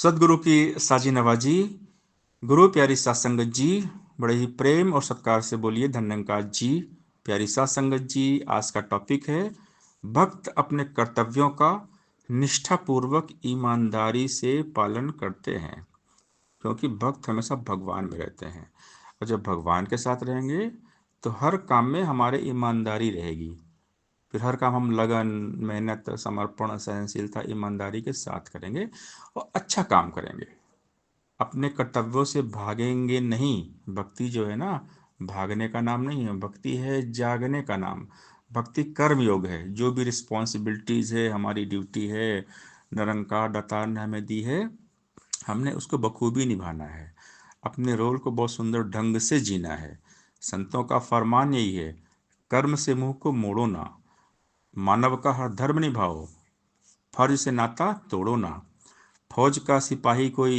सदगुरु की साजी नवाजी। गुरु प्यारी सात संगत जी, बड़े ही प्रेम और सत्कार से बोलिए धन्यंकार जी। प्यारी सात संगत जी, आज का टॉपिक है भक्त अपने कर्तव्यों का निष्ठापूर्वक ईमानदारी से पालन करते हैं, क्योंकि भक्त हमेशा भगवान में रहते हैं और जब भगवान के साथ रहेंगे तो हर काम में हमारे ईमानदारी रहेगी। फिर हर काम हम लगन, मेहनत, समर्पण, सहनशीलता, ईमानदारी के साथ करेंगे और अच्छा काम करेंगे। अपने कर्तव्यों से भागेंगे नहीं। भक्ति जो है ना, भागने का नाम नहीं है, भक्ति है जागने का नाम। भक्ति कर्म योग है। जो भी रिस्पॉन्सिबिलिटीज है, हमारी ड्यूटी है, निरंकार दातार ने हमें दी है, हमने उसको बखूबी निभाना है। अपने रोल को बहुत सुंदर ढंग से जीना है। संतों का फरमान यही है, कर्म से मुंह को मोड़ो ना, मानव का हर धर्म निभाओ, फर्ज से नाता तोड़ो ना। फौज का सिपाही कोई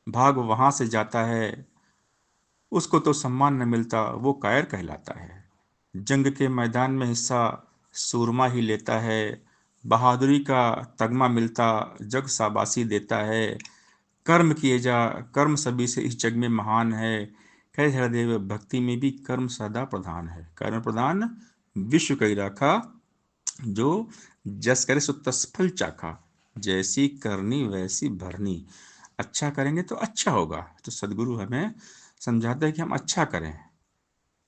भाग वहां से जाता है, उसको तो सम्मान न मिलता, वो कायर कहलाता है। जंग के मैदान में हिस्सा सूरमा ही लेता है, बहादुरी का तगमा मिलता, जग शाबाशी देता है। कर्म किए जा, कर्म सभी से इस जग में महान है। कह हृदय भक्ति में भी कर्म सदा प्रधान है। कर्म प्रधान विश्व कई राखा, जो जस करे सो तस फल चाखा। जैसी करनी वैसी भरनी। अच्छा करेंगे तो अच्छा होगा। तो सदगुरु हमें समझाते हैं कि हम अच्छा करें।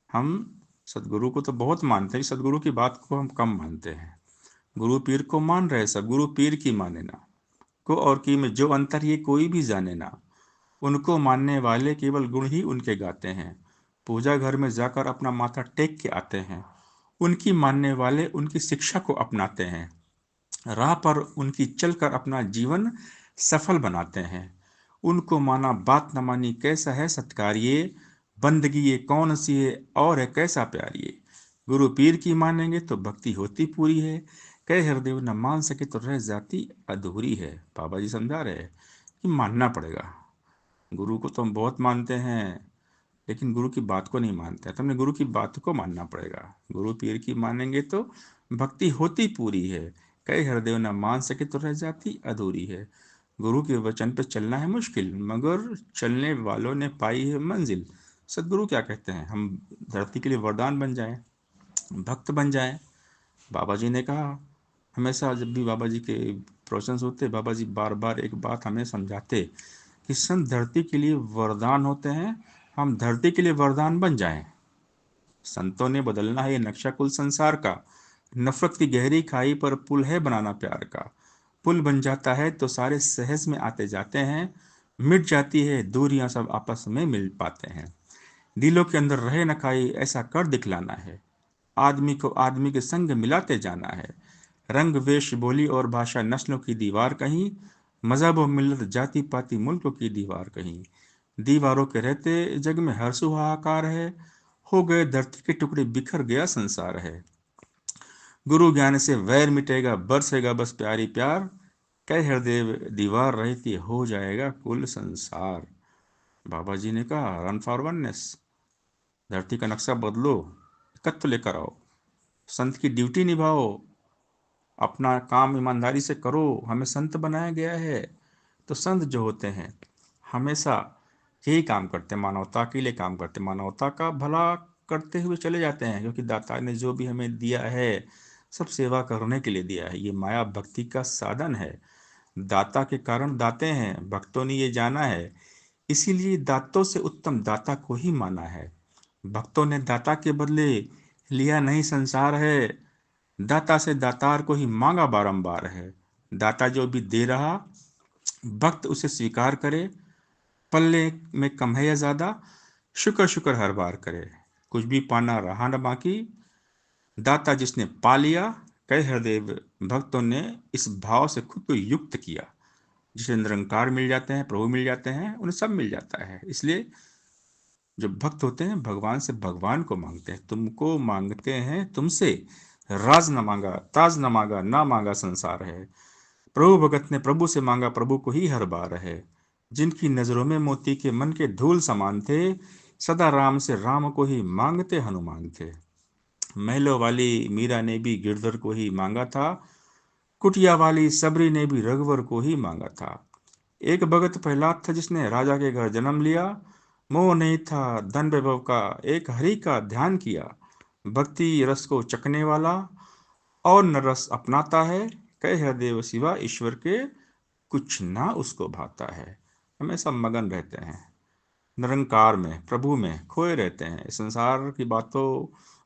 हम सदगुरु को तो बहुत मानते हैं, सदगुरु की बात को हम कम मानते हैं। गुरु पीर को मान रहे सब, गुरु पीर की माने ना। को और की में जो अंतर ये कोई भी जाने ना। उनको मानने वाले केवल गुण ही उनके गाते हैं। पूजा घर में जाकर अपना माथा टेक के आते हैं। उनकी मानने वाले उनकी शिक्षा को अपनाते हैं। राह पर उनकी चलकर अपना जीवन सफल बनाते हैं। उनको माना बात न मानी कैसा है सत्कार ये, बंदगी ये कौन सी है और है कैसा प्यार ये। गुरु पीर की मानेंगे तो भक्ति होती पूरी है, कह हृदय न मान सके तो रह जाती अधूरी है। बाबा जी समझा रहे हैं कि मानना पड़ेगा। गुरु को तो हम बहुत मानते हैं, लेकिन गुरु की बात को नहीं मानते हैं, तो हमें गुरु की बात को मानना पड़ेगा। गुरु पीर की मानेंगे तो भक्ति होती पूरी है, कई हृदय न मान सके तो रह जाती अधूरी है। गुरु के वचन पे चलना है मुश्किल, मगर चलने वालों ने पाई है मंजिल। सदगुरु क्या कहते हैं, हम धरती के लिए वरदान बन जाएं, भक्त बन जाएं। बाबा जी ने कहा, हमेशा जब भी बाबा जी के प्रवचन होते, बाबा जी बार बार एक बात हमें समझाते कि संत धरती के लिए वरदान होते हैं, हम धरती के लिए वरदान बन जाएं। संतों ने बदलना है ये नक्शा कुल संसार का। नफरत की गहरी खाई पर पुल है बनाना प्यार का। पुल बन जाता है तो सारे सहज में आते जाते हैं, मिट जाती है दूरियां सब आपस में मिल पाते हैं। दिलों के अंदर रहे न खाई ऐसा कर दिखलाना है, आदमी को आदमी के संग मिलाते जाना है। रंग वेश बोली और भाषा नस्लों की दीवार कहीं, मजहब और मिल्लत जाति पाति मुल्कों की दीवार कहीं। दीवारों के रहते जग में हर सुहाकार है, हो गए धरती के टुकड़े बिखर गया संसार है। गुरु ज्ञान से वैर मिटेगा बरसेगा बस प्यारी प्यार, कह हृदय दीवार रहती हो जाएगा कुल संसार। बाबा जी ने कहा, रन फॉर वननेस, धरती का नक्शा बदलो, एकत्व लेकर आओ, संत की ड्यूटी निभाओ, अपना काम ईमानदारी से करो। हमें संत बनाया गया है। तो संत जो होते हैं हमेशा यही काम करते हैं, मानवता के लिए काम करते हैं, मानवता का भला करते हुए चले जाते हैं, क्योंकि दाता ने जो भी हमें दिया है सब सेवा करने के लिए दिया है। ये माया भक्ति का साधन है। दाता के कारण दाते हैं, भक्तों ने ये जाना है, इसीलिए दातों से उत्तम दाता को ही माना है। भक्तों ने दाता के बदले लिया नहीं संसार है, दाता से दातार को ही मांगा बारंबार है। दाता जो भी दे रहा भक्त उसे स्वीकार करे, पल्ले में कम है या ज्यादा शुक्र शुक्र हर बार करे। कुछ भी पाना रहा न बाकी, दाता जिसने पा लिया, कई हृदय भक्तों ने इस भाव से खुद को युक्त किया। जिसे निरंकार मिल जाते हैं, प्रभु मिल जाते हैं, उन्हें सब मिल जाता है। इसलिए जो भक्त होते हैं भगवान से भगवान को मांगते हैं। तुमको मांगते हैं तुमसे, राज न मांगा ताज न मांगा ना मांगा संसार है। प्रभु भगत ने प्रभु से मांगा प्रभु को ही हर बार है। जिनकी नजरों में मोती के मन के धूल समान थे, सदा राम से राम को ही मांगते हनुमान थे। महलों वाली मीरा ने भी गिरधर को ही मांगा था, कुटिया वाली सबरी ने भी रघुवर को ही मांगा था। एक भगत प्रहलाद था जिसने राजा के घर जन्म लिया। मोह नहीं था धन वैभव का, एक हरि का ध्यान किया। भक्ति रस को चखने वाला और न रस अपनाता है, कह हृदय सिवा ईश्वर के कुछ ना उसको भाता है। हमेशा मगन रहते हैं, निरंकार में प्रभु में खोए रहते हैं, संसार की बातों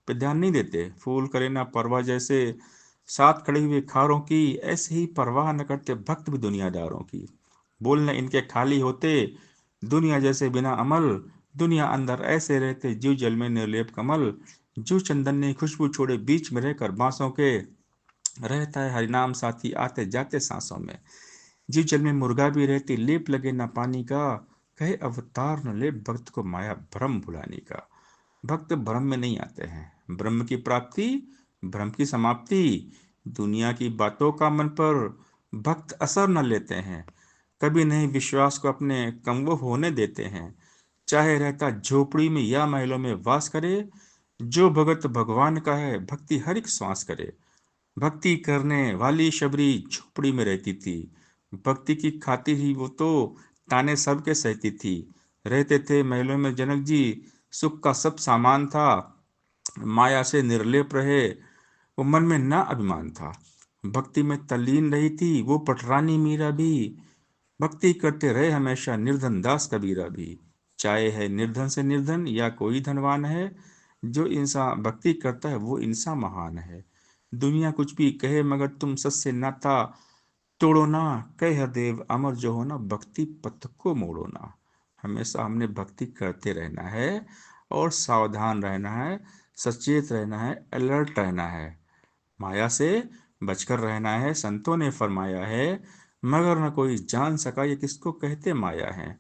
पे ध्यान नहीं देते। फूल करे ना परवाह जैसे साथ खड़े हुए खारों की, ऐसे ही परवाह न करते भक्त भी दुनियादारों की। बोलने इनके खाली होते दुनिया जैसे बिना अमल, दुनिया अंदर ऐसे रहते जीव जल में निर्लेप कमल। जीव चंदन ने खुशबू छोड़े बीच में रहकर बांसों के, रहता है हरिनाम साथी आते जाते सांसों में। जीव जल में मुर्गा भी रहती लेप लगे ना पानी का, कहे अवतार न ले भक्त को माया भ्रम भुलाने का। भक्त भ्रम में नहीं आते हैं, ब्रह्म की प्राप्ति भ्रम की समाप्ति। दुनिया की बातों का मन पर भक्त असर न लेते हैं, कभी नहीं विश्वास को अपने कम होने देते हैं। चाहे रहता झोपड़ी में या महलों में वास करे, जो भगत भगवान का है भक्ति हर एक श्वास करे। भक्ति करने वाली शबरी झोपड़ी में रहती थी, भक्ति की खातिर ही वो तो ताने सबके सहती थी। रहते थे महलों में जनक जी, सुख का सब सामान था, माया से निर्लेप रहे, वो मन में ना अभिमान था। भक्ति में तल्लीन रही थी वो पटरानी मीरा भी, भक्ति करते रहे हमेशा निर्धन दास कबीरा भी। चाहे है निर्धन से निर्धन या कोई धनवान है, जो इंसान भक्ति करता है वो इंसान महान है। दुनिया कुछ भी कहे मगर तुम सच नाता तोड़ो ना, कह देव अमर जो हो ना भक्ति पथ को मोड़ो ना। हमेशा हमने भक्ति करते रहना है और सावधान रहना है, सचेत रहना है, अलर्ट रहना है। माया से बचकर रहना है, संतों ने फरमाया है, मगर न कोई जान सका ये किसको कहते माया है।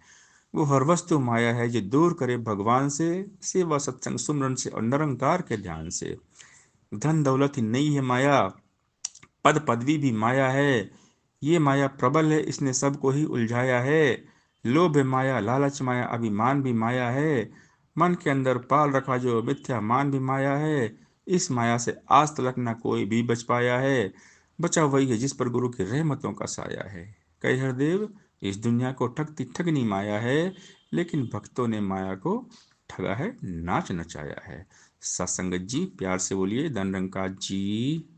वो हर वस्तु माया है जो दूर करे भगवान से, सेवा सत्संग सुमरन से और निरंकार के ध्यान से। धन दौलत ही नहीं है माया, पद पदवी भी माया है। ये माया प्रबल है, इसने सबको ही उलझाया है। लोभ है माया, लालच माया, अभिमान भी माया है। मन के अंदर पाल रखा जो मिथ्या मान भी माया है। इस माया से आज तक ना कोई भी बच पाया है। बचा वही है जिस पर गुरु की रहमतों का साया है। कई हरदेव, इस दुनिया को ठगती ठगनी माया है, लेकिन भक्तों ने माया को ठगा है, नाच नचाया है। सत्संगत जी प्यार से बोलिए धन निरंकार जी